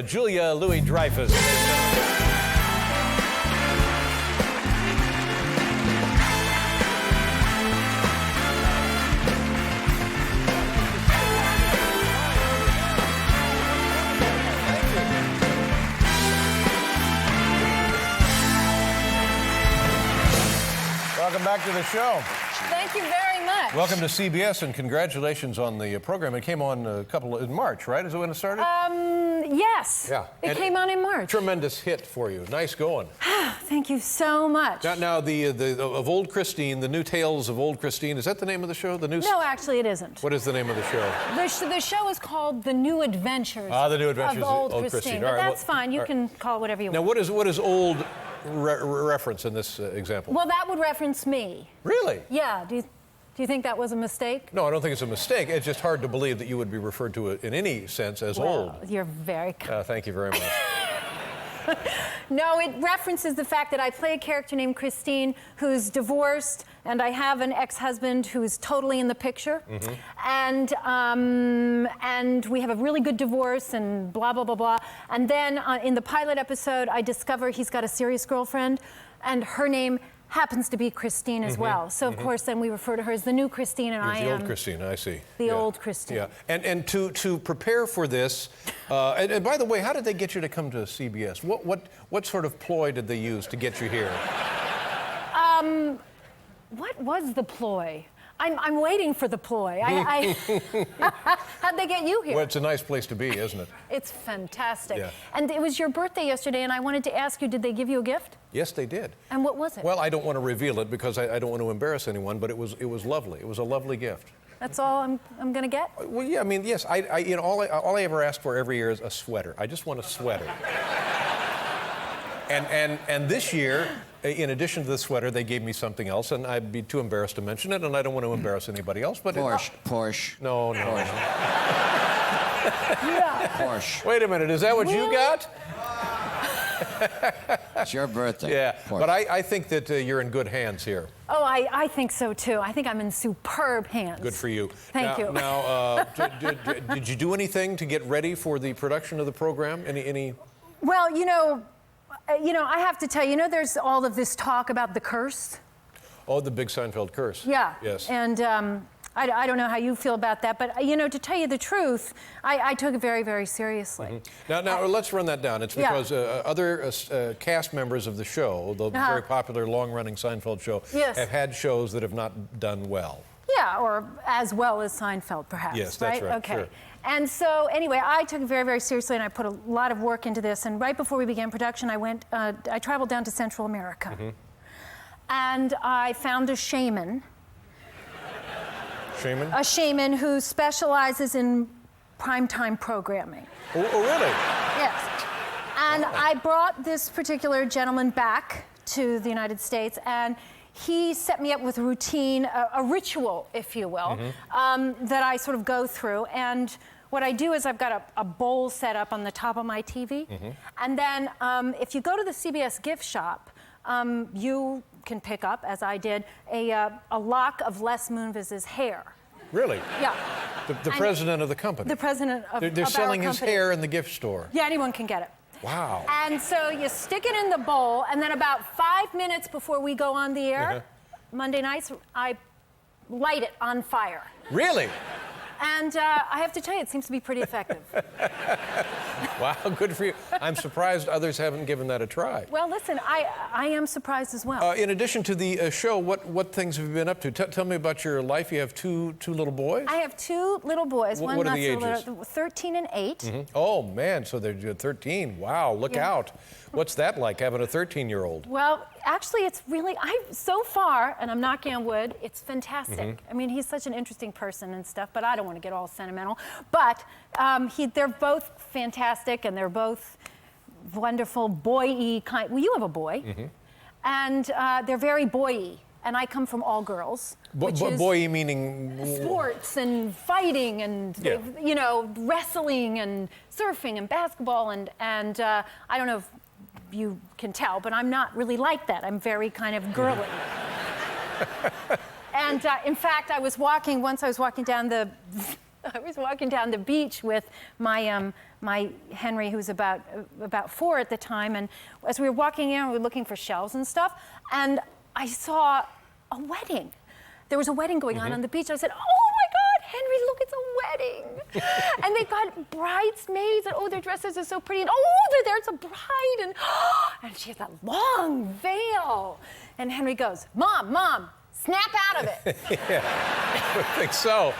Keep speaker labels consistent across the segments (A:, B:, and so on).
A: Julia Louis-Dreyfus. Welcome back to the show.
B: Thank you very much.
A: Welcome to CBS, and congratulations on the program. It came on in March, right? Is it when it started?
B: Yes.
A: Yeah.
B: It came on in March.
A: Tremendous hit for you. Nice going.
B: Thank you so much.
A: Now the of Old Christine, the new tales of Old Christine. Is that the name of the show?
B: No, actually, it isn't.
A: What is the name of the show?
B: The show is called The New Adventures.
A: The New Adventures
B: of Old Christine.
A: All
B: But
A: right,
B: that's fine. You can call it whatever you want.
A: Now, what is old reference in this example?
B: Well, that would reference me.
A: Really?
B: Yeah. Do you think that was a mistake?
A: No, I don't think it's a mistake. It's just hard to believe that you would be referred to in any sense as old.
B: You're very kind.
A: Thank you very much.
B: No, it references the fact that I play a character named Christine who's divorced, and I have an ex-husband who's totally in the picture. And we have a really good divorce and blah, blah, blah, blah. And then in the pilot episode, I discover he's got a serious girlfriend, and her name happens to be Christine as well. So, of course, then we refer to her as the new Christine, and I am...
A: The old Christine, I see.
B: The old Christine.
A: Yeah, and to prepare for this, and by the way, how did they get you to come to CBS? What sort of ploy did they use to get you here?
B: What was the ploy? I'm waiting for the ploy. How'd they get you here?
A: Well, it's a nice place to be, isn't it?
B: It's fantastic.
A: Yeah.
B: And it was your birthday yesterday, and I wanted to ask you, did they give you a gift?
A: Yes, they did.
B: And what was it?
A: Well, I don't want to reveal it because I don't want to embarrass anyone, but it was lovely. It was a lovely gift.
B: That's all I'm going to get?
A: Well, yeah, I mean, yes. All I ever ask for every year is a sweater. I just want a sweater. And this year, in addition to the sweater, they gave me something else, and I'd be too embarrassed to mention it, and I don't want to embarrass anybody else. But
C: Porsche.
A: No.
B: Yeah.
C: Porsche.
A: Wait a minute, is that what you got?
C: It's your birthday.
A: Yeah,
C: Porsche.
A: but I think that you're in good hands here.
B: Oh, I think so, too. I think I'm in superb hands.
A: Good for you.
B: Thank you.
A: Now, did you do anything to get ready for the production of the program? Any?
B: Well, I have to tell you, there's all of this talk about the curse.
A: Oh, the big Seinfeld curse.
B: Yeah.
A: Yes.
B: And I don't know how you feel about that, but, to tell you the truth, I took it very, very seriously.
A: Now let's run that down. It's because other cast members of the show, the very popular long-running Seinfeld show, have had shows that have not done well.
B: Yeah, or as well as Seinfeld, perhaps.
A: Yes, that's right.
B: Okay.
A: Sure.
B: And so, anyway, I took it very, very seriously, and I put a lot of work into this. And right before we began production, I traveled down to Central America. And I found a shaman.
A: Shaman?
B: A shaman who specializes in primetime programming.
A: Oh, really?
B: Yes. And I brought this particular gentleman back to the United States, and he set me up with a routine, a ritual, if you will, that I sort of go through. And what I do is I've got a bowl set up on the top of my TV. And then if you go to the CBS gift shop, you can pick up, as I did, a lock of Les Moonves' hair.
A: Really?
B: Yeah.
A: The president of the company.
B: The president of
A: They're
B: our
A: selling his
B: company.
A: hair in the gift store.
B: Yeah, anyone can get it.
A: Wow.
B: And so you stick it in the bowl, and then about 5 minutes before we go on the air, Monday nights, I light it on fire.
A: Really?
B: And I have to tell you, it seems to be pretty effective.
A: Wow, good for you. I'm surprised others haven't given that a try.
B: Well, listen, I am surprised as well.
A: In addition to the show, what things have you been up to? Tell me about your life. You have two little boys?
B: I have two little boys.
A: What are the ages?
B: 13 and 8.
A: Oh, man, so they're 13. Wow, look out. What's that like, having a 13-year-old?
B: Well, actually, it's really, so far, and I'm knocking on wood, it's fantastic. I mean, he's such an interesting person and stuff, but I don't want to get all sentimental. But they're both fantastic, and they're both wonderful, boy-y kind. Well, you have a boy. And they're very boy-y. And I come from all girls.
A: Boy meaning?
B: Sports and fighting and, wrestling and surfing and basketball. And I don't know if you can tell, but I'm not really like that. I'm very kind of girly. And in fact, I was walking down the I was walking down the beach with my my Henry, who's about 4 at the time, and as we were walking in, we were looking for shells and stuff, and I saw a wedding. There was a wedding going on the beach. I said, "Oh my God, Henry, look, it's a wedding!" And they got bridesmaids, and oh, their dresses are so pretty, and oh, there's a bride, and she has that long veil. And Henry goes, "Mom, snap out of it."
A: Yeah, I would think so.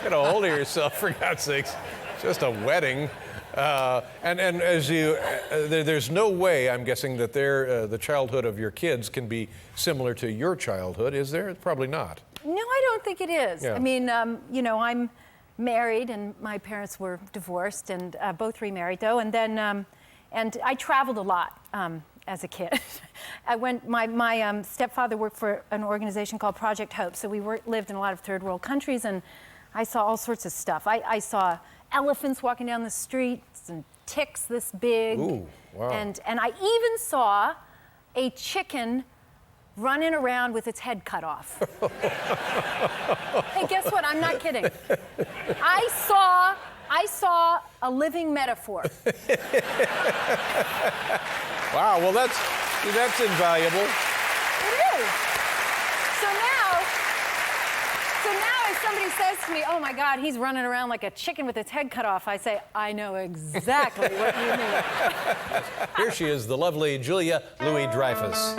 A: Get a hold of yourself, for God's sakes. It's just a wedding. And as you, there's no way, I'm guessing, that the childhood of your kids can be similar to your childhood, is there? Probably not.
B: No, I don't think it is.
A: Yeah.
B: I mean, you know, I'm married, and my parents were divorced, and both remarried, though. And then, and I traveled a lot as a kid. My stepfather worked for an organization called Project Hope, so we lived in a lot of third world countries, and I saw all sorts of stuff. I saw elephants walking down the streets and ticks this big.
A: Ooh, wow.
B: And I even saw a chicken running around with its head cut off. Hey, guess what? I'm not kidding. I saw a living metaphor.
A: Wow, well, that's invaluable.
B: It is. So now if somebody says to me, "Oh my God, he's running around like a chicken with its head cut off," I say, "I know exactly what you mean."
A: Here she is, the lovely Julia Louis-Dreyfus.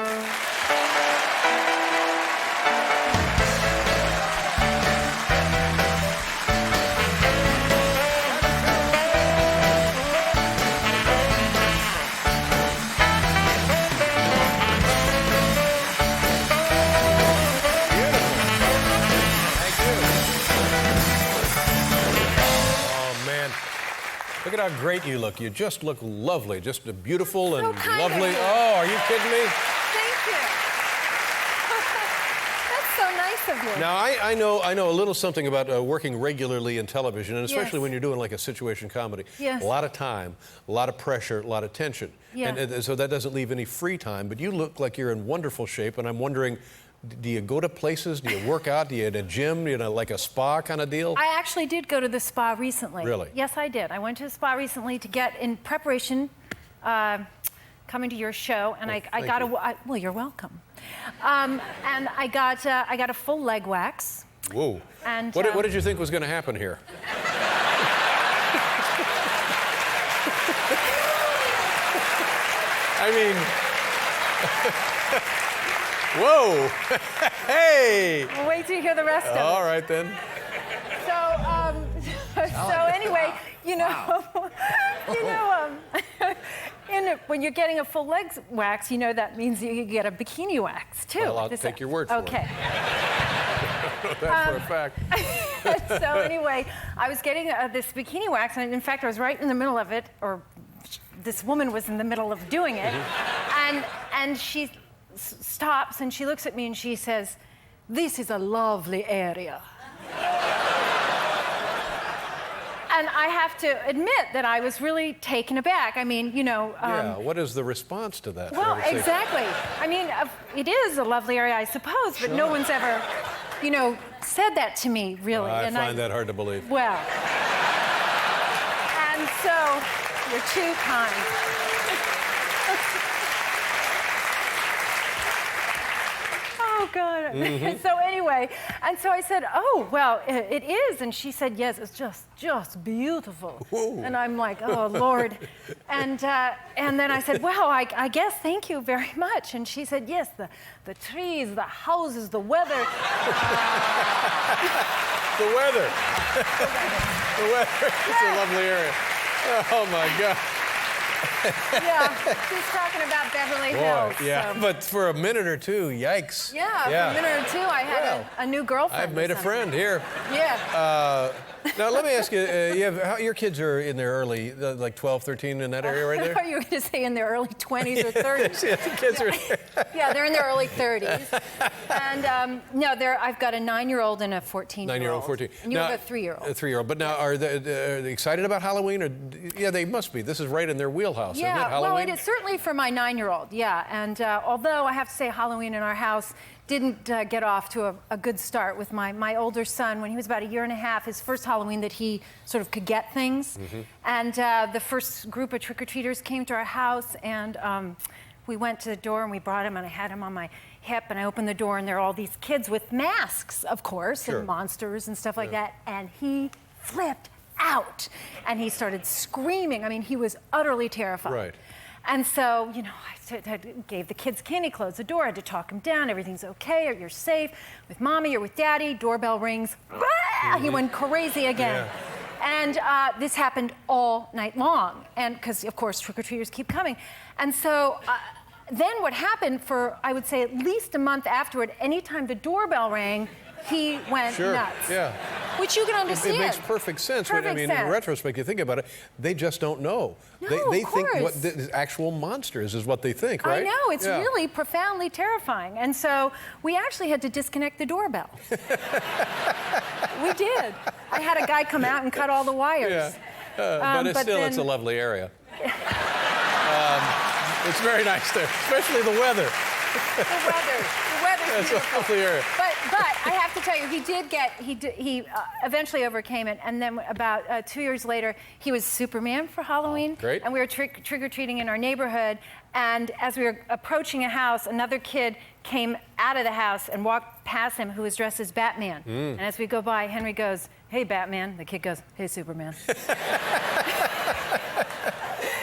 A: Look at how great you look. You just look lovely, just beautiful and lovely. Oh, are you kidding me?
B: Thank you. That's so nice of you.
A: Now, I know a little something about working regularly in television, and especially
B: Yes.
A: when you're doing like a situation comedy.
B: Yes.
A: A lot of time, a lot of pressure, a lot of tension.
B: Yeah.
A: And so that doesn't leave any free time, but you look like you're in wonderful shape, and I'm wondering, do you go to places? Do you work out? Do you in a gym? You know, like a spa kind of deal?
B: I actually did go to the spa recently.
A: Really?
B: Yes, I did. I went to the spa recently to get in preparation, coming to your show, and I got well, you're welcome. And I got a full leg wax.
A: Whoa.
B: And
A: what did you think was going to happen here? I mean, whoa, hey.
B: We'll wait till you hear the rest of it.
A: All right then.
B: So anyway, you know, when you're getting a full leg wax, you know that means you get a bikini wax too.
A: Well, I'll take your word for it.
B: Okay.
A: That's for a fact.
B: So anyway, I was getting this bikini wax, and in fact, I was right in the middle of it, or this woman was in the middle of doing it, and she stops and she looks at me and she says, "This is a lovely area." And I have to admit that I was really taken aback. I mean, you know.
A: Yeah, what is the response to that?
B: Well, exactly. I mean, it is a lovely area, I suppose, but no one's ever, you know, said that to me, really.
A: I find that hard to believe.
B: Well, and so you're too kind. Oh, God. So anyway, and so I said, "Oh, well, it is." And she said, "Yes, it's just beautiful."
A: Whoa.
B: And I'm like, "Oh, Lord." And then I said, "Well, I guess, thank you very much." And she said, "Yes, the trees, the houses, the weather."
A: The weather. The weather. It's a lovely area. Oh, my God.
B: Yeah, she's talking about Beverly Hills.
A: Boy, yeah,
B: so.
A: but for a minute or two, yikes.
B: Yeah, for a minute or two, I had a new girlfriend.
A: I've made a friend here.
B: Yeah.
A: Now, let me ask you, your kids are in their early, like 12, 13, in that area right there?
B: Are you going to say in their early 20s or 30s?
A: Yeah, the kids are
B: Yeah, they're in their early 30s. And no, I've got a 9-year-old and a 14-year-old.
A: 9-year-old, 14.
B: And you have a 3-year-old.
A: A 3-year-old. But now, are they excited about Halloween? Or, yeah, they must be. This is right in their wheelhouse, isn't it, Halloween?
B: Well, it is certainly for my 9-year-old, yeah. And although I have to say Halloween in our house didn't get off to a good start with my older son. When he was about 1.5 years, his first Halloween that he sort of could get things.
A: Mm-hmm.
B: And the first group of trick-or-treaters came to our house, and we went to the door and we brought him, and I had him on my hip, and I opened the door, and there are all these kids with masks, of course,
A: Sure.
B: and monsters and stuff like that, and he flipped out, and he started screaming. I mean, he was utterly terrified.
A: Right.
B: And so, you know, I gave the kids candy, closed the door, I had to talk him down. Everything's okay, or you're safe with mommy, you're with daddy. Doorbell rings. Mm-hmm. He went crazy again. Yeah. And this happened all night long. And because, of course, trick-or-treaters keep coming. And so then what happened for, I would say, at least a month afterward, anytime the doorbell rang, he went nuts.
A: Yeah.
B: Which you can understand.
A: It makes perfect sense.
B: Perfect
A: in
B: sense.
A: retrospect, you think about it, they just don't know.
B: No,
A: they
B: of
A: think
B: course.
A: what the actual monsters is what they think, right?
B: I know, it's really profoundly terrifying. And so we actually had to disconnect the doorbell. We did. I had a guy come out and cut all the wires.
A: Yeah. But it's a lovely area. It's very nice there, especially the weather.
B: The weather's
A: It's a
B: beautiful.
A: lovely area.
B: But I have to tell you, he eventually overcame it, and then about 2 years later, he was Superman for Halloween.
A: Oh, great.
B: And we were trick-or-treating in our neighborhood, and as we were approaching a house, another kid came out of the house and walked past him who was dressed as Batman. And as we go by, Henry goes, "Hey, Batman." The kid goes, "Hey, Superman."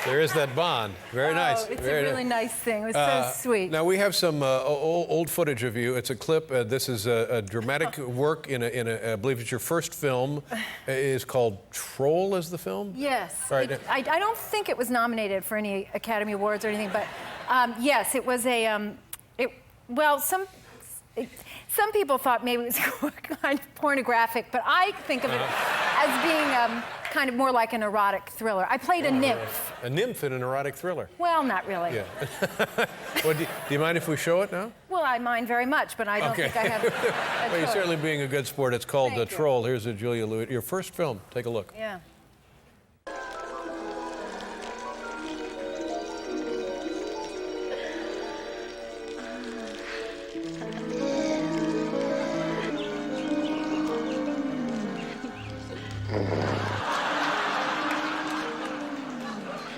A: There is that bond. Very nice.
B: It's
A: Very
B: a really nice thing. It was so sweet.
A: Now we have some old footage of you. It's a clip. This is a dramatic work in a I believe it's your first film. Is called Troll. Is the film?
B: Yes.
A: All right.
B: I don't think it was nominated for any Academy Awards or anything, but yes, it was a. Some people thought maybe it was kind of pornographic, but I think of it as being kind of more like an erotic thriller. I played a nymph.
A: A nymph in an erotic thriller.
B: Well, not really.
A: Yeah. Well, do you mind if we show it now?
B: Well, I mind very much, but I don't think I have.
A: Well, you're certainly being a good sport. It's called
B: Thank you.
A: Troll. Here's a Julia Louis. Your first film. Take a look.
B: Yeah.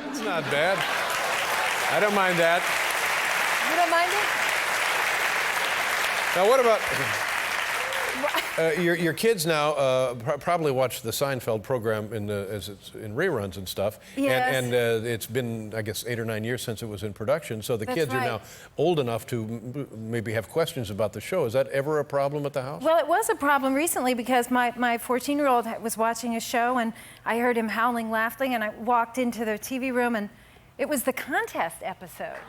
A: It's not bad. I don't mind that.
B: You don't mind it?
A: Now, what about your kids now probably watch the Seinfeld program as it's in reruns and stuff.
B: Yes.
A: And it's been, I guess, 8 or 9 years since it was in production. So the
B: That's
A: kids are
B: right.
A: now old enough to maybe have questions about the show. Is that ever a problem at the house?
B: Well, it was a problem recently because my 14-year-old was watching a show, and I heard him howling, laughing, and I walked into the TV room, and it was the contest episode.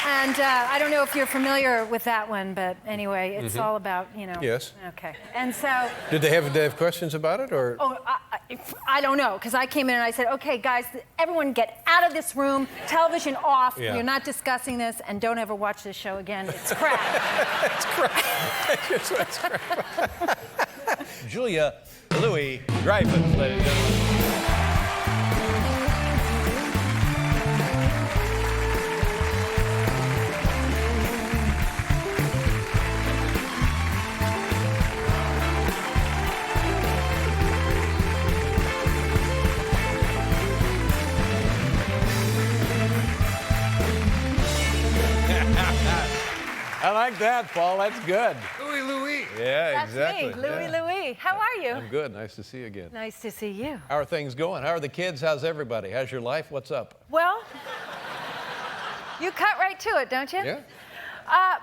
B: And I don't know if you're familiar with that one, but anyway, it's all about, you know.
A: Yes.
B: Okay. And so.
A: Did they have questions about it, or?
B: Oh, I don't know, because I came in and I said, "Okay, guys, everyone get out of this room, television off.
A: Yeah.
B: You're not discussing this, and don't ever watch this show again. It's crap."
A: It's crap. It's crap.
D: Julia Louis-Dreyfus, ladies and gentlemen. I like that, Paul. That's good.
A: Louis.
D: Yeah,
B: That's
D: exactly.
B: me, Louis.
D: Yeah.
B: Louis. How are you?
A: I'm good. Nice to see you again.
B: Nice to see you.
A: How are things going? How are the kids? How's everybody? How's your life? What's up?
B: Well, you cut right to it, don't you?
A: Yeah.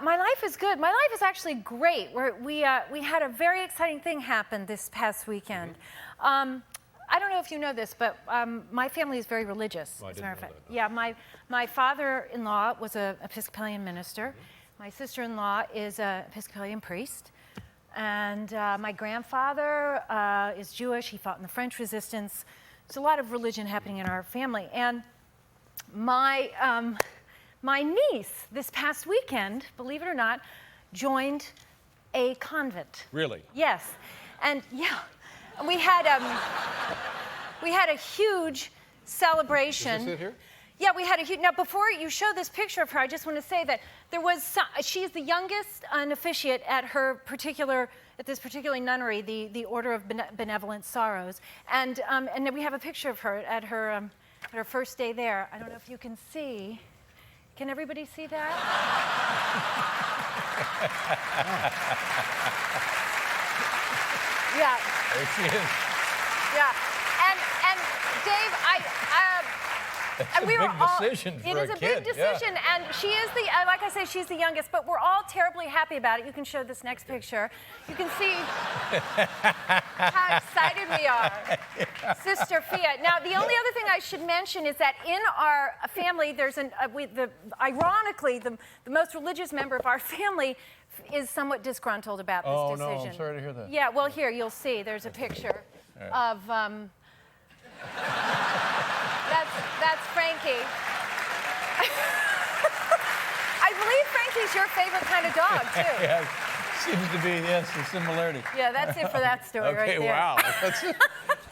B: My life is good. My life is actually great. We had a very exciting thing happen this past weekend. I don't know if you know this, but my family is very religious.
A: Oh, I
B: as a
A: didn't
B: matter of
A: know
B: fact.
A: that, no.
B: Yeah, my father-in-law was an Episcopalian minister. My sister-in-law is an Episcopalian priest. And my grandfather is Jewish. He fought in the French resistance. There's a lot of religion happening in our family. And my niece this past weekend, believe it or not, joined a convent.
A: Really?
B: Yes, and yeah, we had a huge celebration.
A: Is this it here?
B: Yeah, we had a huge. Now, before you show this picture of her, I just want to say that there was. She's the youngest novitiate at this particular nunnery, the Order of Benevolent Sorrows, and then we have a picture of her at her first day there. I don't know if you can see. Can everybody see that? Yeah.
A: There she is.
B: Yeah, and Dave,
A: It's a big decision for
B: it
A: a
B: is a
A: kid,
B: big
A: yeah.
B: decision, and she is like I say, she's the youngest, but we're all terribly happy about it. You can show this next picture. You can see how excited we are. Sister Fia. Now, the only other thing I should mention is that in our family, there's ironically, the most religious member of our family is somewhat disgruntled about this
A: Oh,
B: decision.
A: no, I'm sorry to hear that.
B: Yeah, well, here, you'll see. There's a picture of... That's Frankie. I believe Frankie's your favorite kind of dog, too.
A: Yeah, seems to be, yes, a similarity.
B: Yeah, that's it for that story right
A: Okay,
B: there.
A: wow.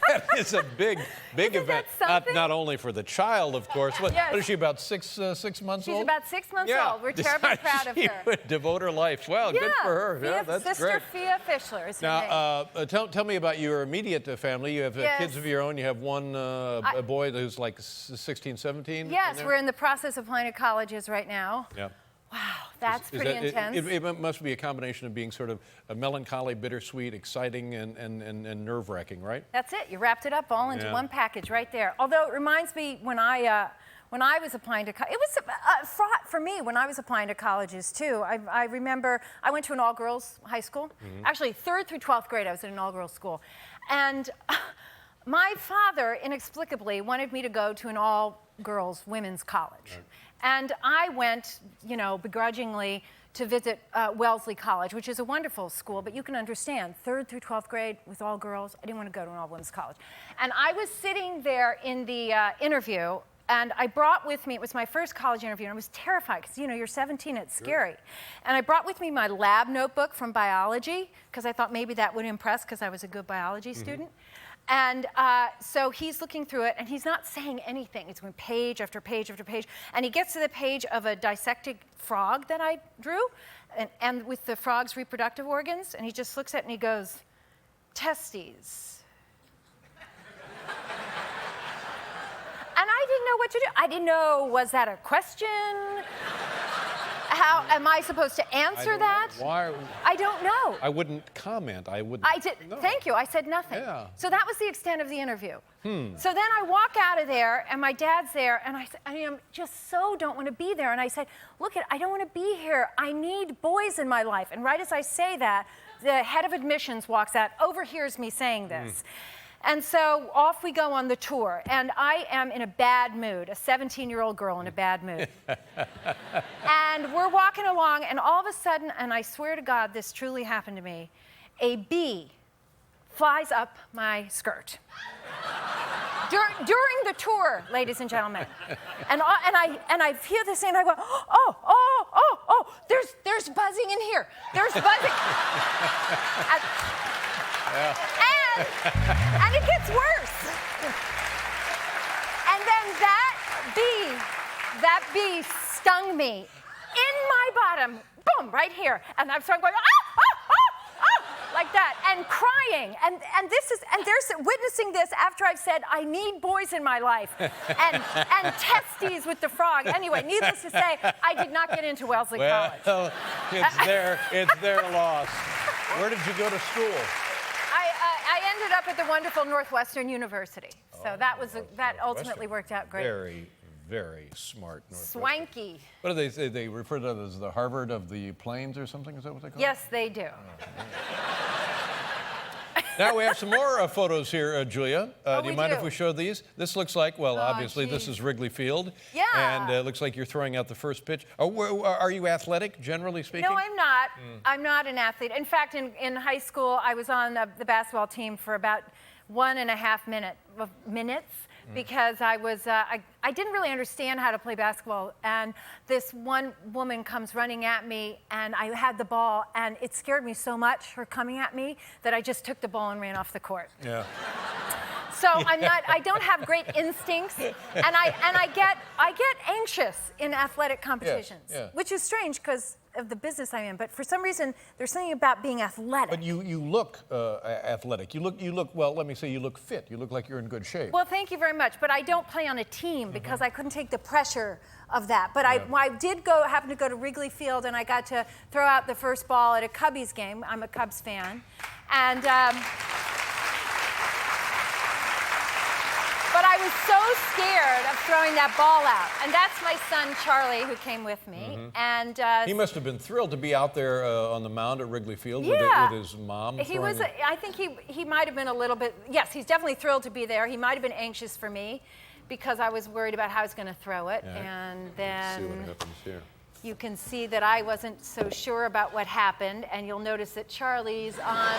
A: That is a big
B: Isn't
A: event.
B: that something?
A: Not only for the child, of course. What
B: Yes.
A: is she, about 6 months
B: She's
A: old?
B: about 6 months
A: Yeah.
B: old. We're terribly proud of
A: She
B: her.
A: would devote her life. Well, good for her. Yeah, that's
B: Sister
A: great.
B: Fia Fischler is her name.
A: Now, tell me about your immediate family. You have
B: Yes.
A: kids of your own. You have one a boy who's like 16, 17?
B: Yes, we're in the process of applying to colleges right now.
A: Yeah.
B: Wow, that's pretty intense.
A: It must be a combination of being sort of a melancholy, bittersweet, exciting, and nerve-wracking, right?
B: That's it. You wrapped it up all into
A: Yeah.
B: one package right there. Although it reminds me when I was applying to it was fraught for me when I was applying to colleges too. I remember I went to an all-girls high school.
A: Mm-hmm.
B: Actually, 3rd through 12th grade I was in an all-girls school, and my father inexplicably wanted me to go to an all-girls women's college. Right. And I went, begrudgingly to visit Wellesley College, which is a wonderful school, but you can understand, 3rd through 12th grade with all girls, I didn't want to go to an all-women's college. And I was sitting there in the interview, and I brought with me, it was my first college interview, and I was terrified, because, you're 17, it's scary. And I brought with me my lab notebook from biology, because I thought maybe that would impress, because I was a good biology student. And so he's looking through it, and he's not saying anything. It's going page after page after page. And he gets to the page of a dissected frog that I drew, and with the frog's reproductive organs, and he just looks at it and he goes, testes. And I didn't know what to do. I didn't know, was that a question? How am I supposed to answer that?
A: Why?
B: I don't know.
A: I wouldn't comment. I wouldn't.
B: I did.
A: No.
B: Thank you. I said nothing.
A: Yeah.
B: So that was the extent of the interview. So then I walk out of there, and my dad's there, and I just so don't want to be there. And I said, look, I don't want to be here. I need boys in my life. And right as I say that, the head of admissions walks out, overhears me saying this. And so off we go on the tour, and I am in a bad mood, a 17-year-old girl in a bad mood. And we're walking along, and all of a sudden, and I swear to God this truly happened to me, a bee flies up my skirt. During the tour, ladies and gentlemen. And I hear this thing, and I go, oh, there's buzzing in here. There's buzzing. And it gets worse. And then that bee stung me in my bottom, boom, right here. And I'm going, like that, and crying. And they're witnessing this after I've said, I need boys in my life. And testes with the frog. Anyway, needless to say, I did not get into Wellesley College.
A: Well, it's their loss. Where did you go to school?
B: I ended up at the wonderful Northwestern University. So that ultimately worked out great.
A: Very, very smart.
B: Swanky.
A: What do they say? They refer to that as the Harvard of the Plains or something? Is that what they call it?
B: Yes, they do.
A: Now we have some more photos here, Julia. Do
B: we
A: you mind
B: do.
A: if we show these? This looks like, well, obviously this
B: geez.
A: is Wrigley Field.
B: Yeah.
A: And it looks like you're throwing out the first pitch. Are you athletic, generally speaking?
B: No, I'm not. I'm not an athlete. In fact, in high school, I was on the basketball team for about, 1.5 minutes because I was I didn't really understand how to play basketball, and this one woman comes running at me, and I had the ball, and it scared me so much, her coming at me, that I just took the ball and ran off the court.
A: Yeah.
B: So I don't have great instincts, and I get anxious in athletic competitions, which is strange because of the business I'm in. But for some reason, there's something about being athletic.
A: But you look athletic. You look well. Let me say you look fit. You look like you're in good shape.
B: Well, thank you very much. But I don't play on a team because I couldn't take the pressure of that. But I did happen to go to Wrigley Field, and I got to throw out the first ball at a Cubbies game. I'm a Cubs fan, and. But I was so scared of throwing that ball out. And that's my son, Charlie, who came with me. And
A: he must have been thrilled to be out there on the mound at Wrigley Field with his mom.
B: He was, I think he might have been a little bit, yes, he's definitely thrilled to be there. He might have been anxious for me because I was worried about how I was going to throw it. And then
A: see what happens here.
B: You can see that I wasn't so sure about what happened. And you'll notice that Charlie's on.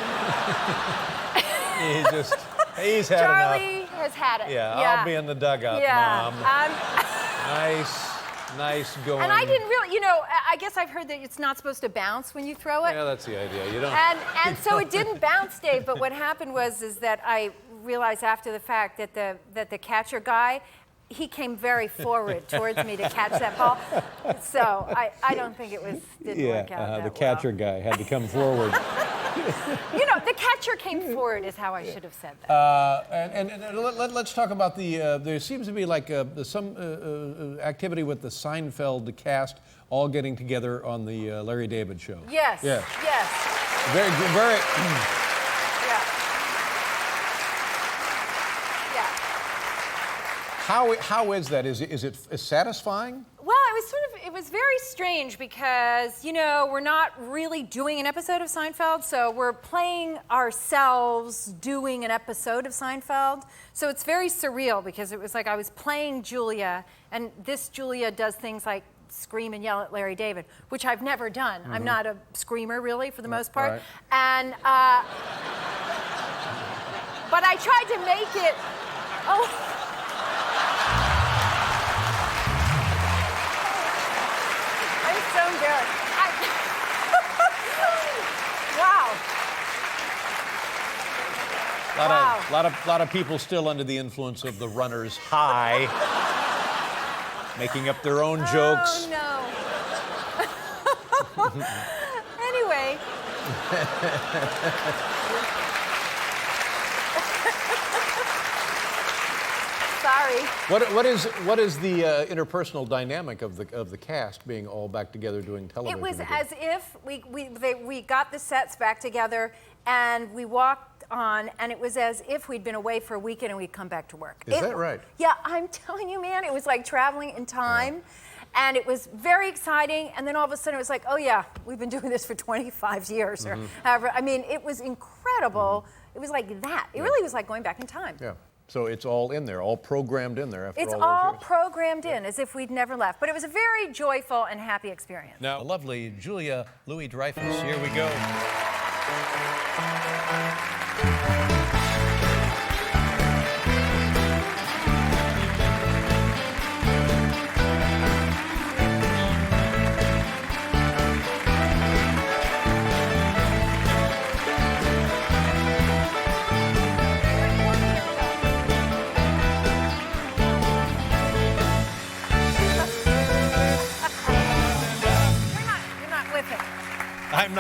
A: He's had
B: Charlie
A: enough.
B: has had it.
A: Yeah, I'll be in the dugout, Mom. Nice going.
B: And I didn't really, I guess I've heard that it's not supposed to bounce when you throw it.
A: Yeah, that's the idea. You don't.
B: And so it didn't bounce, Dave. But what happened was that I realized after the fact that the catcher guy, he came very forward towards me to catch that ball. So I don't think it didn't work out that
A: the catcher guy had to come forward.
B: The catcher came forward is how I should have said that.
A: And let's talk about there seems to be like some activity with the Seinfeld cast all getting together on the Larry David show.
B: Yes.
A: Yes.
B: Yes.
A: Very. How is that? Is it satisfying?
B: Well, it was very strange because, we're not really doing an episode of Seinfeld, so we're playing ourselves doing an episode of Seinfeld. So it's very surreal because it was like I was playing Julia, and this Julia does things like scream and yell at Larry David, which I've never done. I'm not a screamer, really, for the most part.
A: Right.
B: And, but I tried to make it, so embarrassed. Wow.
A: Lot of people still under the influence of the runner's high, making up their own jokes.
B: Oh, no. Anyway. Sorry.
A: What is the interpersonal dynamic of the cast being all back together doing television?
B: It was
A: again?
B: as if we got the sets back together and we walked on, and it was as if we'd been away for a weekend and we'd come back to work.
A: Is that right?
B: Yeah, I'm telling you, man, it was like traveling in time. Yeah. And it was very exciting, and then all of a sudden it was like, oh yeah, we've been doing this for 25 years or however. I mean, it was incredible. It was like that. It really was like going back in time.
A: Yeah. So it's all in there, all programmed in there after
B: it's
A: all those
B: all
A: years.
B: programmed in, as if we'd never left. But it was a very joyful and happy experience.
D: Now, lovely Julia Louis-Dreyfus, here we go.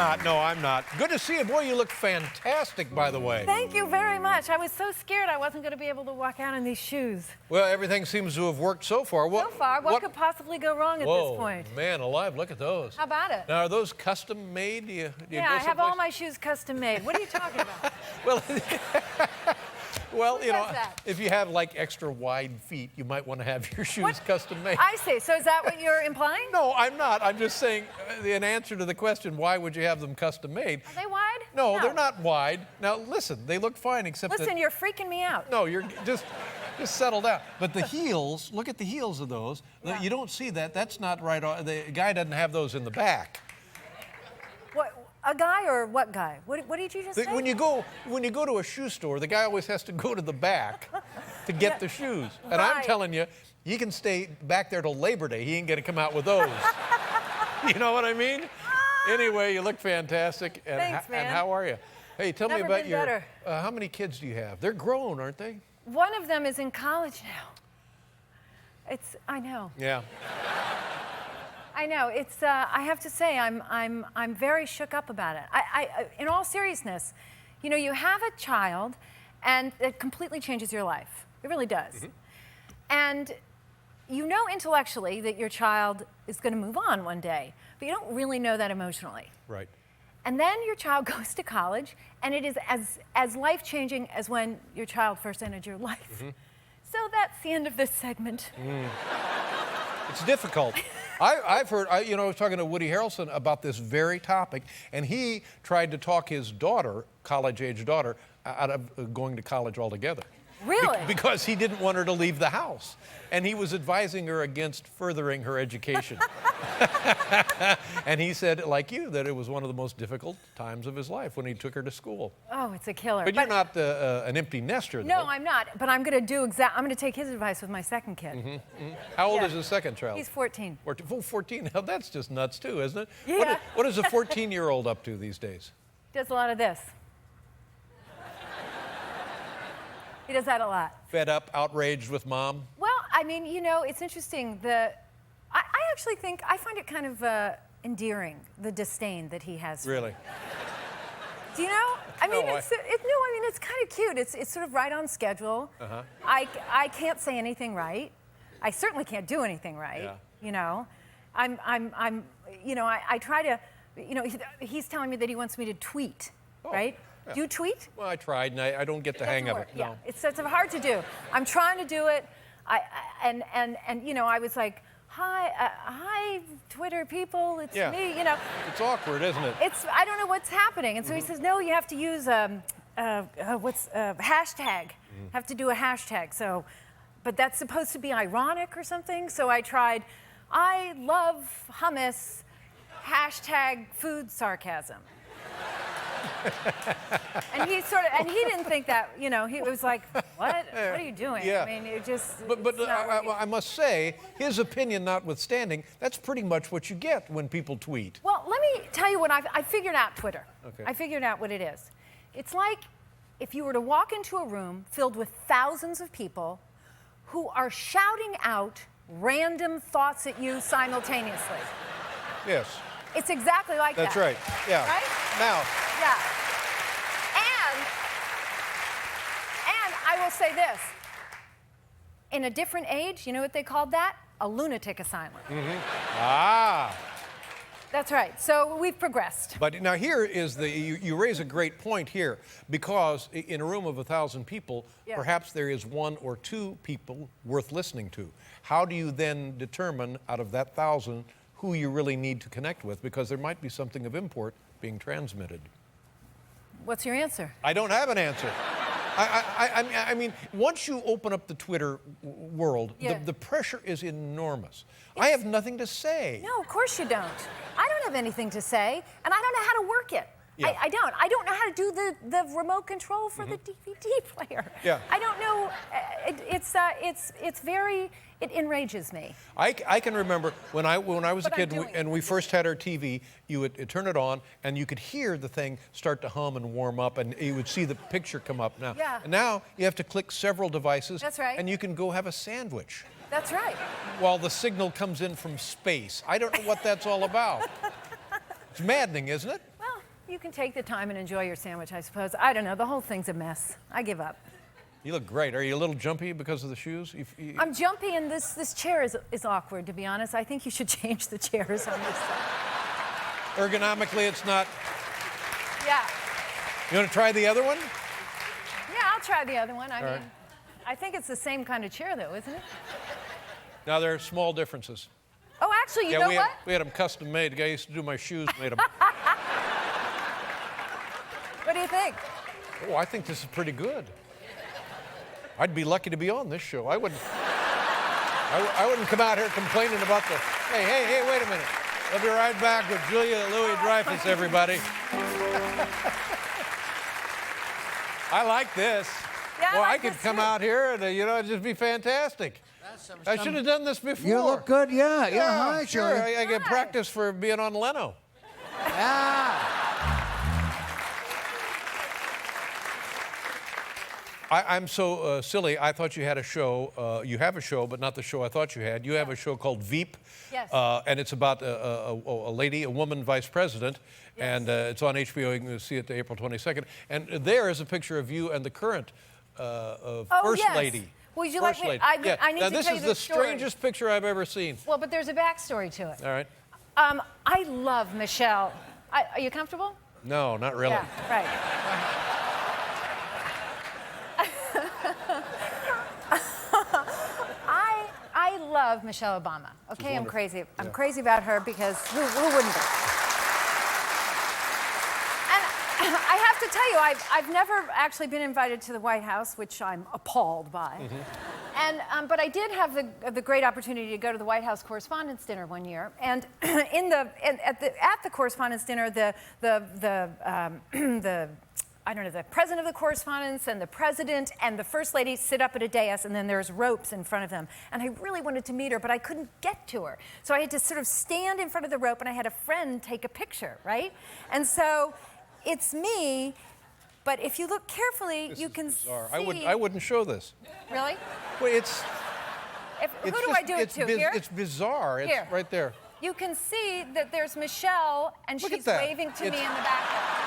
D: I'm not. Good to see you. Boy, you look fantastic, by the way.
B: Thank you very much. I was so scared I wasn't going to be able to walk out in these shoes.
A: Well, everything seems to have worked so far.
B: What could possibly go wrong at this point?
A: Man alive, look at those.
B: How about it?
A: Now, are those custom made? Do you
B: I have all my shoes custom made. What are you talking about?
A: Well, if you have like extra wide feet, you might want to have your shoes custom made.
B: I see. So is that what you're implying?
A: No, I'm not. I'm just saying, in answer to the question, why would you have them custom made?
B: Are they wide?
A: No, they're not wide. Now, listen, they look fine, except
B: Listen, you're freaking me out.
A: No, you're just settle down. But the heels, look at the heels of those. You don't see that. That's not right. The guy doesn't have those in the back.
B: What? A guy or what guy? What did you just say?
A: When you go to a shoe store, the guy always has to go to the back to get the shoes. And I'm
B: Right.
A: telling you, he can stay back there till Labor Day. He ain't gonna come out with those. You know what I mean? Anyway, you look fantastic. And,
B: Thanks, man.
A: And how are you? Hey, tell me
B: Never
A: about
B: been
A: your.
B: better.
A: How many kids do you have? They're grown, aren't they?
B: One of them is in college now. I know.
A: Yeah.
B: I know. I have to say, I'm very shook up about it. In all seriousness, you know, you have a child, and it completely changes your life. It really does.
A: Mm-hmm.
B: And you know intellectually that your child is going to move on one day, but you don't really know that emotionally.
A: Right.
B: And then your child goes to college, and it is as life-changing as when your child first entered your life.
A: Mm-hmm.
B: So that's the end of this segment.
A: It's difficult. I've heard, I was talking to Woody Harrelson about this very topic, and he tried to talk his daughter, college-age daughter, out of going to college altogether.
B: Really?
A: Because he didn't want her to leave the house. And he was advising her against furthering her education. And he said, like you, that it was one of the most difficult times of his life when he took her to school.
B: Oh, it's a killer.
A: But you're not an empty nester, though.
B: No, I'm not. But I'm going to take his advice with my second kid.
A: How old
B: Yeah.
A: is his second child?
B: He's 14.
A: 14. Oh, 14. Now, that's just nuts, too, isn't it?
B: Yeah.
A: What is a 14-year-old up to these days?
B: Does a lot of this. He does that a lot.
A: Fed up, outraged with mom?
B: Well, I mean, you know, it's interesting. I actually think, I find it kind of endearing, the disdain that he has.
A: Really?
B: Do you know? I mean,
A: No,
B: it's kind of cute. It's sort of right on schedule.
A: Uh-huh.
B: I can't say anything right. I certainly can't do anything right.
A: Yeah.
B: You know, I try to, you know, he's telling me that he wants me to tweet, right?
A: yeah.
B: Do you tweet?
A: Well, I tried, and I don't get the hang of it.
B: Yeah,
A: No.
B: it's hard to do. I'm trying to do it. And you know, I was like, hi, Twitter people, it's
A: Yeah.
B: me. You know,
A: It's awkward, isn't it?
B: I don't know what's happening. And so he says, no, you have to use hashtag. Have to do a hashtag. So, but that's supposed to be ironic or something. So I tried, I love hummus, hashtag food sarcasm. And he didn't think that, you know, he was like, what are you doing?
A: Yeah.
B: I mean, it just.
A: But
B: it's not working.
A: I must say, his opinion notwithstanding, that's pretty much what you get when people tweet.
B: Well, let me tell you what I figured out Twitter.
A: Okay.
B: I figured out what it is. It's like if you were to walk into a room filled with thousands of people who are shouting out random thoughts at you simultaneously.
A: Yes,
B: It's exactly like
A: that's
B: that.
A: right. Yeah.
B: Right?
A: Now,
B: Yeah. And I will say this. In a different age, you know what they called that? A lunatic asylum.
A: ah.
B: That's right. So we've progressed.
A: But now here is you raise a great point here, because in a room of 1,000 people,
B: Yeah.
A: perhaps there is one or two people worth listening to. How do you then determine out of that 1,000 who you really need to connect with? Because there might be something of import being transmitted.
B: What's your answer?
A: I don't have an answer. I mean, once you open up the Twitter world,
B: Yeah.
A: the pressure is enormous. I have nothing to say.
B: No, of course you don't. I don't have anything to say, and I don't know how to work it.
A: Yeah.
B: I don't. I don't know how to do the remote control for the DVD player.
A: Yeah.
B: I don't know. It's very. It enrages me.
A: I can remember when I was a
B: But I'm
A: kid
B: doing
A: and we first had our TV, you would turn it on and you could hear the thing start to hum and warm up, and you would see the picture come up. Now,
B: Yeah.
A: now you have to click several devices.
B: That's right.
A: And you can go have a sandwich
B: That's right.
A: while the signal comes in from space. I don't know what that's all about. It's maddening, isn't it?
B: Well, you can take the time and enjoy your sandwich, I suppose. I don't know. The whole thing's a mess. I give up.
A: You look great. Are you a little jumpy because of the shoes?
B: I'm jumpy, and this chair is awkward, to be honest. I think you should change the chairs on this side.
A: Ergonomically, it's not.
B: Yeah.
A: You want to try the other one?
B: Yeah, I'll try the other one. I mean,
A: right.
B: I think it's the same kind of chair, though, isn't it?
A: Now, there are small differences.
B: Oh, actually, you know what?
A: We had them custom made. The guy used to do my shoes, made them.
B: What do you think?
A: Oh, I think this is pretty good. I'd be lucky to be on this show. I wouldn't come out here complaining about the. Hey, wait a minute. We'll be right back with Julia Louis-Dreyfus, everybody. I like this.
B: Yeah,
A: Well, I
B: like
A: could
B: this
A: come
B: too.
A: out here and, it'd just be fantastic. I should have done this before.
C: You look good, yeah. Hi,
A: sure.
C: Julia.
A: I get
B: Hi.
A: practice for being on Leno.
C: Yeah.
A: I'm so silly. I thought you had a show. You have a show, but not the show I thought you had. You have a show called Veep.
B: Yes.
A: And it's about a lady, a woman vice president.
B: Yes.
A: And it's on HBO. You can see it April 22nd. And there is a picture of you and the current First
B: yes.
A: Lady.
B: Would you
A: First
B: like me?
A: Lady.
B: I need
A: now,
B: to
A: this
B: tell
A: is
B: you
A: the
B: story.
A: strangest picture I've ever seen.
B: Well, but there's a backstory to it.
A: All right.
B: I love Michelle. Are you comfortable?
A: No, not really.
B: Yeah, right. I love Michelle Obama. Okay, I'm crazy. I'm crazy about her because who wouldn't be? And I have to tell you, I've never actually been invited to the White House, which I'm appalled by. And but I did have the great opportunity to go to the White House Correspondents' Dinner one year, and at the Correspondents' Dinner, I don't know, the president of the correspondence and the president and the first lady sit up at a dais, and then there's ropes in front of them. And I really wanted to meet her, but I couldn't get to her. So I had to sort of stand in front of the rope, and I had a friend take a picture, right? And so it's me, but if you look carefully, you can
A: Bizarre.
B: see.
A: I wouldn't show this.
B: Really?
A: Well, it's
B: Who do I do it to? Here?
A: It's bizarre. It's
B: Here.
A: right there.
B: You can see that there's Michelle, and
A: Look at
B: she's
A: that.
B: waving to me in the
A: It's-
B: background.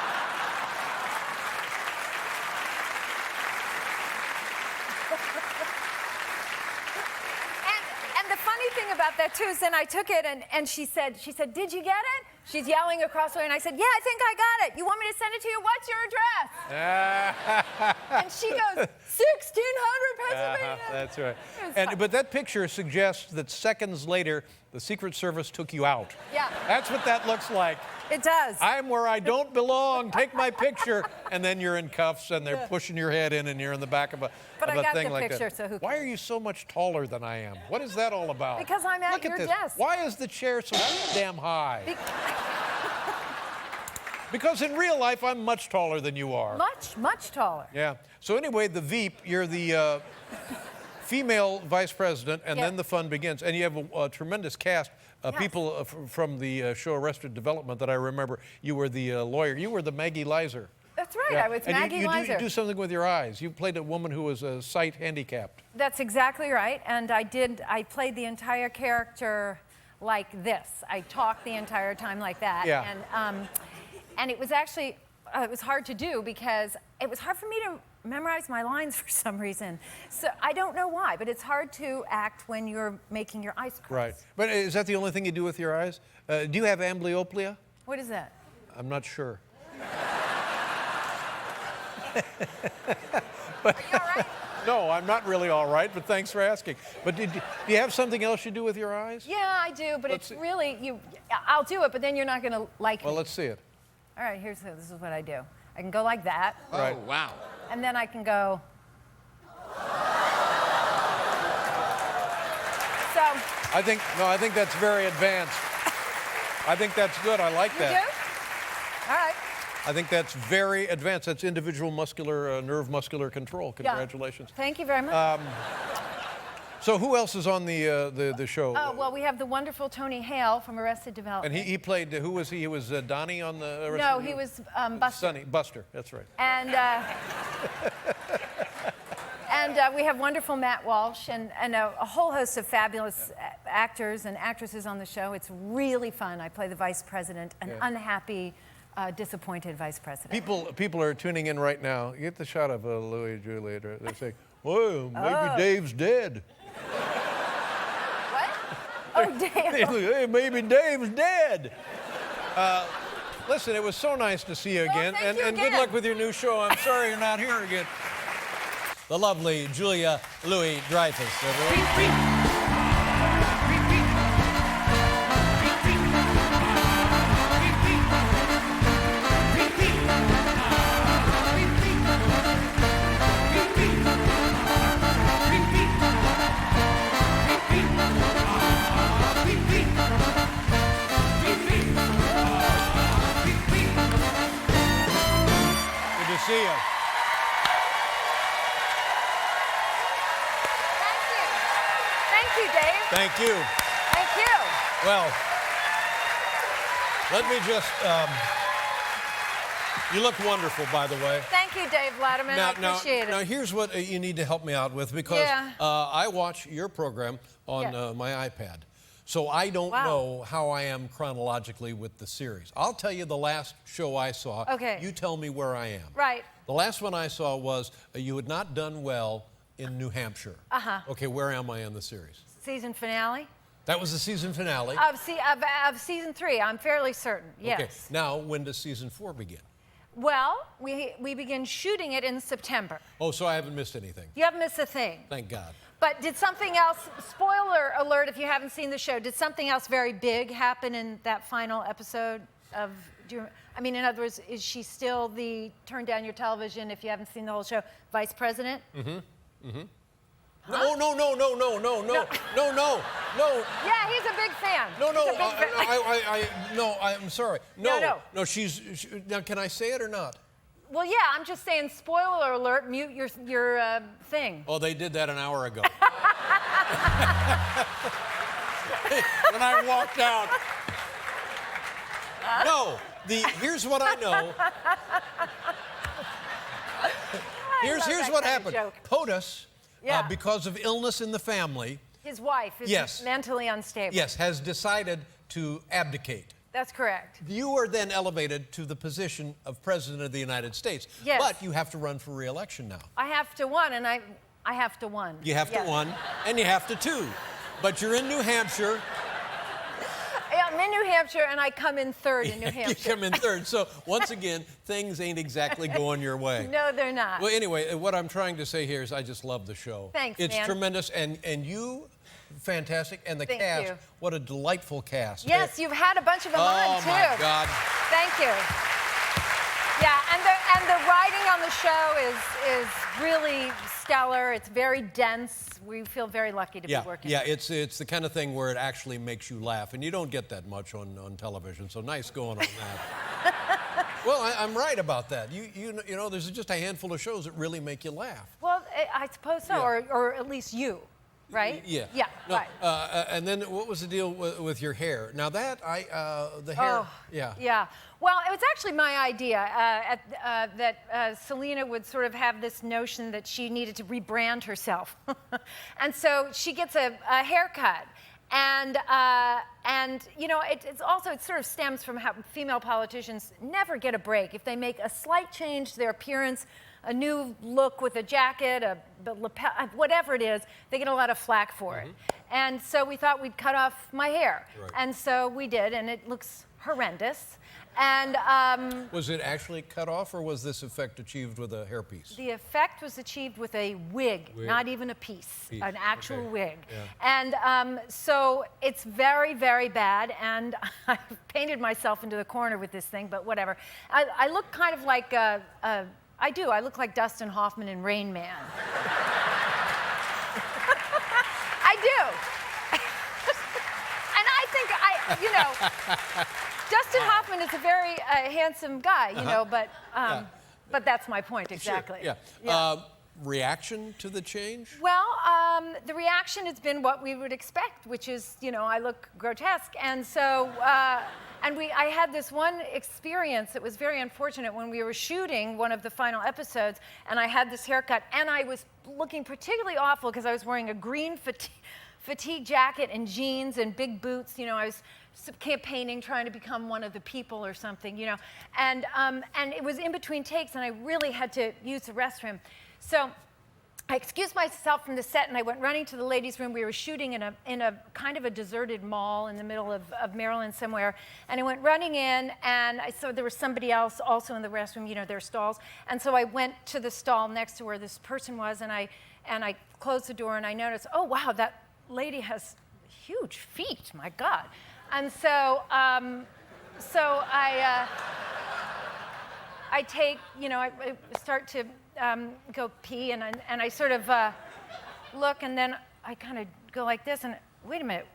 B: And the funny thing about that too is then I took it and she said, did you get it? She's yelling across the way, and I said, yeah, I think I got it. You want me to send it to you? What's your address? And she goes, 1600 Pennsylvania.
A: That's right.
B: It was fun.
A: But that picture suggests that seconds later, the Secret Service took you out.
B: Yeah.
A: That's what that looks like.
B: It does.
A: I'm where I don't belong. Take my picture. And then you're in cuffs, and they're pushing your head in, and you're in the back of a,
B: But
A: of
B: I
A: a
B: got
A: thing
B: the
A: like
B: picture,
A: that.
B: so who
A: Why are you so much taller than I am? What is that all about?
B: Because I'm at
A: Look
B: your
A: this.
B: desk.
A: Why is the chair so damn high?
B: Be-
A: Because in real life, I'm much taller than you are.
B: much, much taller.
A: Yeah. So anyway, the Veep, you're the female vice president, and
B: Yeah.
A: then the fun begins. And you have a tremendous cast.
B: Yes.
A: People from the show Arrested Development that I remember. You were the lawyer. You were the Maggie Lizer.
B: That's right.
A: Yeah.
B: I was
A: And
B: Maggie
A: you
B: Lizer.
A: do something with your eyes. You played a woman who was sight handicapped.
B: That's exactly right. And I played the entire character like this. I talked the entire time like that.
A: Yeah.
B: And it was actually, it was hard to do because it was hard for me to memorize my lines for some reason. So I don't know why, but it's hard to act when you're making your eyes cross.
A: Right. But is that the only thing you do with your eyes? Do you have amblyopia?
B: What is that?
A: I'm not sure.
B: Are you all right?
A: No, I'm not really all right, but thanks for asking. But do you have something else you do with your eyes?
B: Yeah, I do, but
A: Let's
B: it's
A: see.
B: really, I'll do it, but then you're not going to like
A: Well,
B: me.
A: let's see it.
B: All right, this is what I do. I can go like that,
A: Right.
C: Oh, wow.
B: and then I can go. So,
A: I think that's very advanced. I think that's good. I like
B: you
A: that.
B: do? All right.
A: I think that's very advanced. That's individual muscular, nerve muscular control.
B: Yeah.
A: Congratulations.
B: Thank you very much.
A: So who else is on the show?
B: Oh, well, we have the wonderful Tony Hale from Arrested Development.
A: And he played, who was he? He was Donnie on the...
B: No, he was Buster.
A: Sonny, Buster, that's right.
B: And, we have wonderful Matt Walsh and a whole host of fabulous actors and actresses on the show. It's really fun. I play the vice president, an unhappy, disappointed vice president.
A: People are tuning in right now. You get the shot of Louis and Julia. They say, well, maybe Dave's dead.
B: What? Oh, damn.
A: Hey, maybe Dave's dead. Listen, it was so nice to see you again.
B: thank you
A: and good
B: again.
A: luck with your new show. I'm sorry you're not here again. The lovely Julia Louis-Dreyfus, everyone.
B: you, Dave.
D: Thank you.
B: Thank you.
D: Well, let me just, you look wonderful, by the way.
B: Thank you, Dave Letterman. I appreciate it.
D: Now, here's what you need to help me out with, because I watch your program on my iPad. So I don't know how I am chronologically with the series. I'll tell you the last show I saw.
B: Okay.
D: You tell me where I am.
B: Right.
D: The last one I saw was you had not done well in New Hampshire.
B: Uh-huh.
D: Okay, where am I in the series?
B: Season finale?
D: That was the season finale.
B: Of season 3, I'm fairly certain, yes.
D: Okay, now when does season 4 begin?
B: Well, we begin shooting it in September.
D: Oh, so I haven't missed anything.
B: You haven't missed a thing.
D: Thank God.
B: But did something else, spoiler alert if you haven't seen the show, did something else very big happen in that final episode of, I mean, in other words, is she still the turn down your television if you haven't seen the whole show, vice president?
D: Mm-hmm, mm-hmm.
B: Huh?
D: No.
B: Yeah, he's a big fan.
D: No, I'm sorry. No, she's, now can I say it or not?
B: Well, yeah, I'm just saying, spoiler alert, mute your thing.
D: Oh, they did that an hour ago. When I walked out. No, here's what I know. Here's what happened. POTUS, because of illness in the family.
B: His wife is mentally unstable.
D: Yes, has decided to abdicate.
B: That's correct.
D: You are then elevated to the position of President of the United States.
B: Yes.
D: But you have to run for re-election now.
B: I have to win, and I have to win.
D: You have to win, and you have to two. But you're in New Hampshire.
B: Yeah, I'm in New Hampshire, and I come in third in New Hampshire.
D: You come in third. So once again, things ain't exactly going your way.
B: No, they're not.
D: Well, anyway, what I'm trying to say here is I just love the show.
B: Thanks,
D: It's
B: man.
D: tremendous, and you, fantastic, and the
B: Thank
D: cast,
B: you.
D: what a delightful cast.
B: Yes, you've had a bunch of them on, too.
D: Oh, my God.
B: Thank you. Yeah, and the writing on the show is really stellar. It's very dense. We feel very lucky to be working.
D: Yeah, it's the kind of thing where it actually makes you laugh, and you don't get that much on television, so nice going on that. Well, I'm right about that. You know, there's just a handful of shows that really make you laugh.
B: Well, I suppose so, or at least you. Right?
D: Yeah.
B: Yeah,
D: no,
B: right.
D: And then what was the deal with your hair? Now the hair,
B: Yeah. Well, it was actually my idea that Selena would sort of have this notion that she needed to rebrand herself. And so she gets a haircut. And you know, it sort of stems from how female politicians never get a break. If they make a slight change to their appearance, a new look with a jacket, a lapel, whatever it is, they get a lot of flack for it. And so we thought we'd cut off my hair.
D: Right.
B: And so we did, and it looks horrendous. And
D: was it actually cut off, or was this effect achieved with a hairpiece?
B: the effect was achieved with a wig, not even a piece, an actual wig.
D: Yeah.
B: And so it's very, very bad, and I painted myself into the corner with this thing, but whatever. I look kind of like, I look like Dustin Hoffman in Rain Man. I do. And I think you know, Dustin Hoffman is a very handsome guy, you know, but that's my point exactly.
D: Sure. Yeah. Reaction to the change?
B: Well, the reaction has been what we would expect, which is, you know, I look grotesque. And so, I had this one experience that was very unfortunate when we were shooting one of the final episodes, and I had this haircut, and I was looking particularly awful because I was wearing a green fatigue jacket and jeans and big boots. You know, I was campaigning, trying to become one of the people or something, you know. And it was in between takes, and I really had to use the restroom. So I excused myself from the set, and I went running to the ladies' room. We were shooting in a kind of a deserted mall in the middle of Maryland somewhere. And I went running in, and I saw there was somebody else also in the restroom, you know, their stalls. And so I went to the stall next to where this person was, and I closed the door, and I noticed, oh, wow, that lady has huge feet, my God. And so, I take, you know, I start to go pee, and I sort of look, and then I kind of go like this, and wait a minute,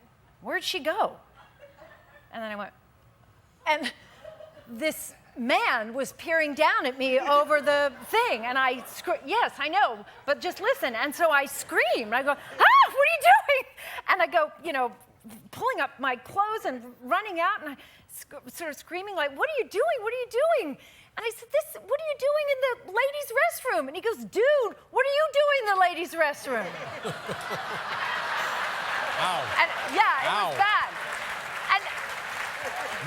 B: where'd she go? And then I went, and this man was peering down at me over the thing, and I screamed, yes, I know, but just listen. And so I screamed. I go, what are you doing? And I go, you know, pulling up my clothes and running out and sort of screaming like, what are you doing? What are you doing? And I said, what are you doing in the ladies' restroom? And he goes, dude, what are you doing in the ladies' restroom?
D: Ow.
B: And yeah, it
D: Ow.
B: was bad. And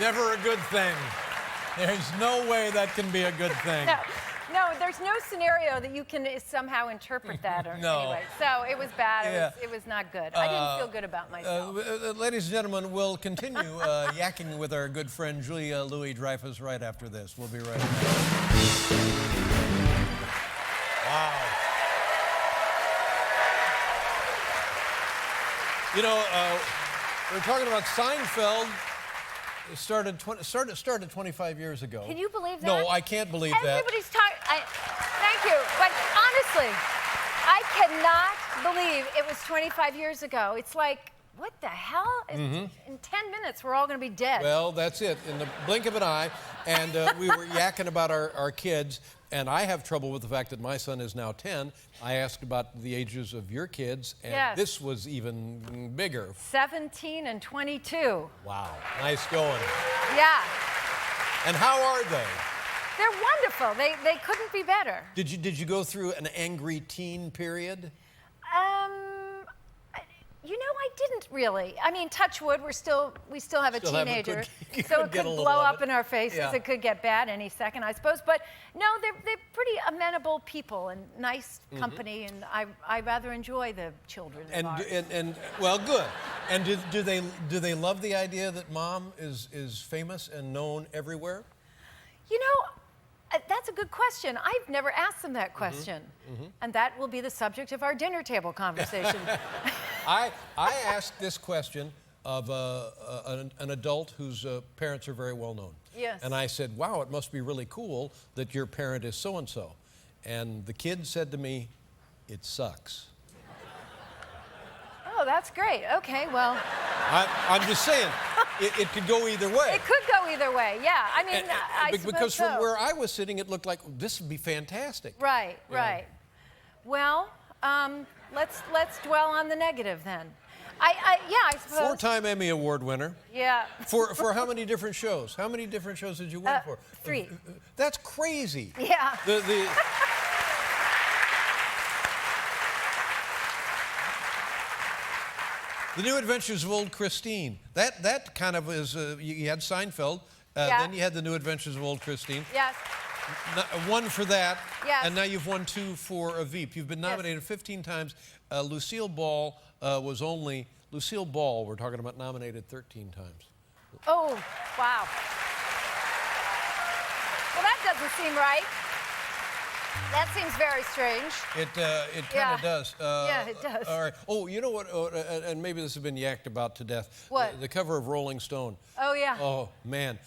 D: Never a good thing. There's no way that can be a good thing.
B: no, there's no scenario that you can somehow interpret that. Or
D: No.
B: Anyway, so it was bad.
D: Yeah.
B: It was not good. I didn't feel good about myself.
D: Ladies and gentlemen, we'll continue yakking with our good friend Julia Louis-Dreyfus right after this. We'll be right back. Wow. You know, we're talking about Seinfeld. It started 25 years ago.
B: Can you believe that?
D: No, I can't believe that.
B: Everybody's talking. Thank you. But honestly, I cannot believe it was 25 years ago. It's like, what the hell? In 10 minutes, we're all going to be dead.
D: Well, that's it. In the blink of an eye. And we were yakking about our kids. And I have trouble with the fact that my son is now 10. I asked about the ages of your kids, and
B: Yes.
D: this was even bigger.
B: 17 and 22.
D: Wow, nice going.
B: Yeah.
D: And how are they?
B: They're wonderful. They couldn't be better.
D: Did you go through an angry teen period?
B: You know, I didn't really. I mean, touch wood, we still have a
D: Still have a
B: teenager,
D: good-
B: so
D: could
B: it
D: get
B: could
D: a little
B: blow
D: of
B: up
D: it.
B: in our faces.
D: Yeah.
B: It could get bad any second, I suppose. But no, they're pretty amenable people and nice company, and I rather enjoy the children of ours.
D: And well, good. And do they love the idea that mom is famous and known everywhere?
B: You know, that's a good question. I've never asked them that question. And that will be the subject of our dinner table conversation.
D: I asked this question of an adult whose parents are very well known.
B: Yes.
D: And I said, wow, it must be really cool that your parent is so-and-so. And the kid said to me, it sucks.
B: Oh, that's great. Okay, well.
D: I'm just saying, it could go either way.
B: It could go either way, yeah. I mean, I suppose
D: because from
B: so.
D: where I was sitting, it looked like this would be fantastic.
B: Right,
D: Yeah.
B: right. Well, let's dwell on the negative then. Yeah, I suppose.
D: 4-time Emmy Award winner.
B: Yeah.
D: For how many different shows? How many different shows did you win for?
B: 3.
D: That's crazy.
B: Yeah.
D: The New Adventures of Old Christine. That kind of is. You had Seinfeld.
B: Yeah.
D: Then you had The New Adventures of Old Christine.
B: Yes.
D: One for that.
B: Yes.
D: And now you've won 2 for a Veep. You've been nominated 15 times. Lucille Ball was only. Lucille Ball, we're talking about, nominated 13 times.
B: Oh, wow. Well, that doesn't seem right. That seems very strange.
D: It kind
B: Yeah.
D: of does.
B: Yeah, it does.
D: All right. Oh, you know what? And maybe this has been yacked about to death.
B: What?
D: The cover of Rolling Stone.
B: Oh, yeah.
D: Oh man.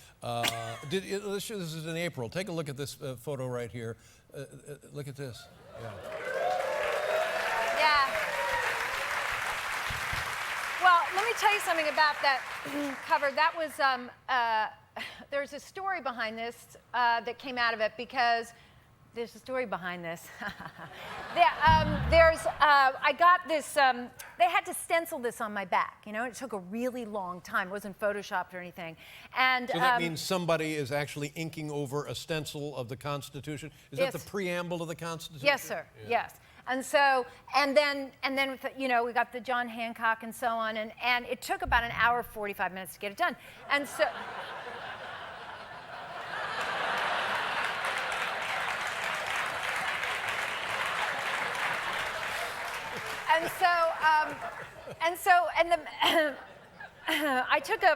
D: This is in April. Take a look at this photo right here. Look at this. Yeah.
B: Yeah. Well, let me tell you something about that cover. That was, there's a story behind this that came out of it because there's a story behind this. I got this, they had to stencil this on my back, you know, it took a really long time. It wasn't photoshopped or anything. And,
D: So that means somebody is actually inking over a stencil of the Constitution? Is that
B: Yes.
D: the preamble to the Constitution?
B: Yes, sir. Yeah. Yes. And so, and then, with, you know, we got the John Hancock and so on, and it took about an hour, 45 minutes to get it done. And so,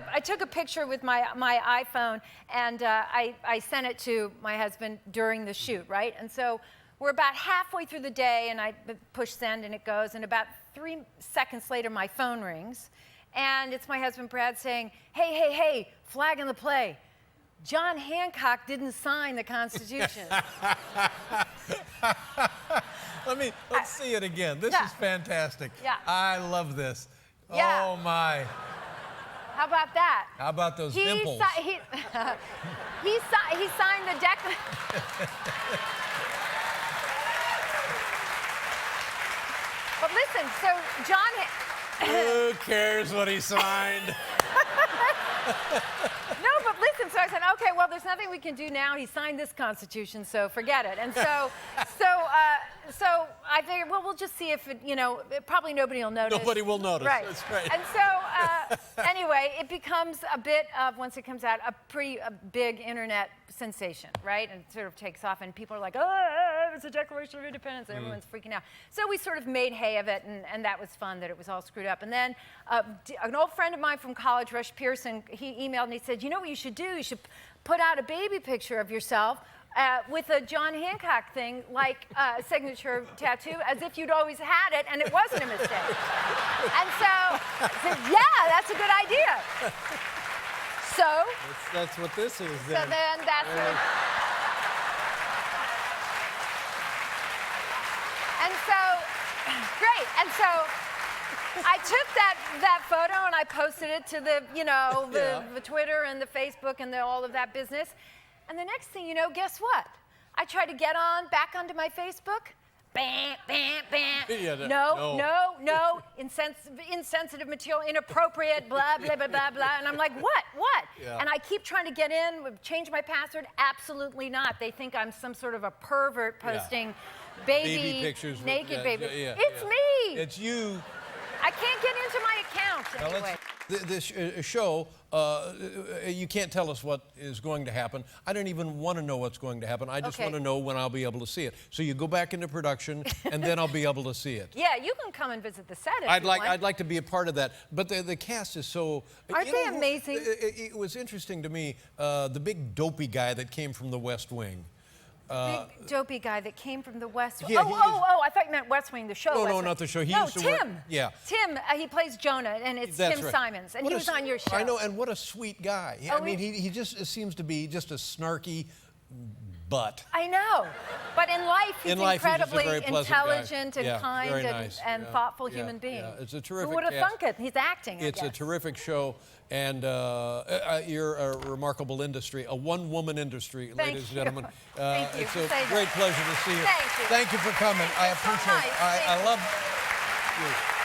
B: I took a picture with my iPhone, and I sent it to my husband during the shoot, right? And so we're about halfway through the day, and I push send, and it goes, and about 3 seconds later, my phone rings, and it's my husband, Brad, saying, hey, flag in the play. John Hancock didn't sign the Constitution.
D: Let's see it again. This
B: Yeah.
D: is fantastic.
B: Yeah.
D: I love this.
B: Yeah.
D: Oh my.
B: How about that?
D: How about those dimples?
B: He signed the Declaration. But listen, so
D: Who cares what he signed?
B: No, but listen, so I said, okay, well, there's nothing we can do now. He signed this Constitution, so forget it. And so I figured, well, we'll just see if it, probably nobody will notice.
D: Nobody will notice.
B: Right.
D: That's right.
B: And so, anyway, it becomes a bit of, once it comes out, a pretty big internet sensation, right? And it sort of takes off, and people are like, oh, it's a Declaration of Independence, and everyone's freaking out. So we sort of made hay of it, and that was fun, that it was all screwed up. And then an old friend of mine from college, Rush Pearson, he emailed and he said, you know what you should do? You should put out a baby picture of yourself with a John Hancock thing, like a signature tattoo, as if you'd always had it and it wasn't a mistake. And so I said, yeah, that's a good idea. So
D: That's what this is.
B: so then that's what. And so, great. And so I took that photo and I posted it to the Twitter and the Facebook and all of that business. And the next thing you know, guess what? I tried to get back onto my Facebook. Bam, bam, bam.
D: Yeah,
B: no. Insensitive material, inappropriate, blah, blah, blah, blah, blah. And I'm like, what?
D: Yeah.
B: And I keep trying to get in, change my password. Absolutely not. They think I'm some sort of a pervert posting baby
D: pictures.
B: naked baby.
D: Yeah,
B: it's me.
D: It's you.
B: I can't get into my account anyway.
D: This show, you can't tell us what is going to happen. I don't even want to know what's going to happen. I just want to know when I'll be able to see it. So you go back into production, and then I'll be able to see it.
B: Yeah, you can come and visit the set if
D: I'd
B: you want.
D: like to be a part of that. But the cast is so.
B: Aren't they amazing?
D: It was interesting to me. The big dopey guy that came from the West Wing.
B: Big dopey guy that came from the West Wing.
D: Yeah,
B: I thought you meant West Wing, the show.
D: No,
B: West
D: no,
B: Wing.
D: not the show. He
B: no,
D: used to
B: Tim.
D: work. Yeah.
B: Tim, he plays Jonah, and it's
D: That's
B: Tim
D: right.
B: Simons, and he was on your show.
D: I know, and what a sweet guy.
B: Oh,
D: I mean, he just seems to be just a snarky butt.
B: I know, but in life he's
D: In life, he's just a
B: incredibly
D: very pleasant guy.
B: intelligent and
D: Yeah,
B: kind
D: very nice.
B: and
D: Yeah,
B: thoughtful
D: yeah,
B: human being.
D: yeah. It's a terrific
B: Who would have
D: cast.
B: thunk it? He's acting.
D: It's a terrific show, and you're a remarkable industry, a one-woman industry,
B: Thank
D: ladies and
B: you.
D: gentlemen.
B: Thank you
D: It's
B: for
D: a
B: saying
D: great
B: that.
D: pleasure to see you.
B: Thank you.
D: Thank you for coming. I
B: It's so
D: appreciate it.
B: nice.
D: I love you.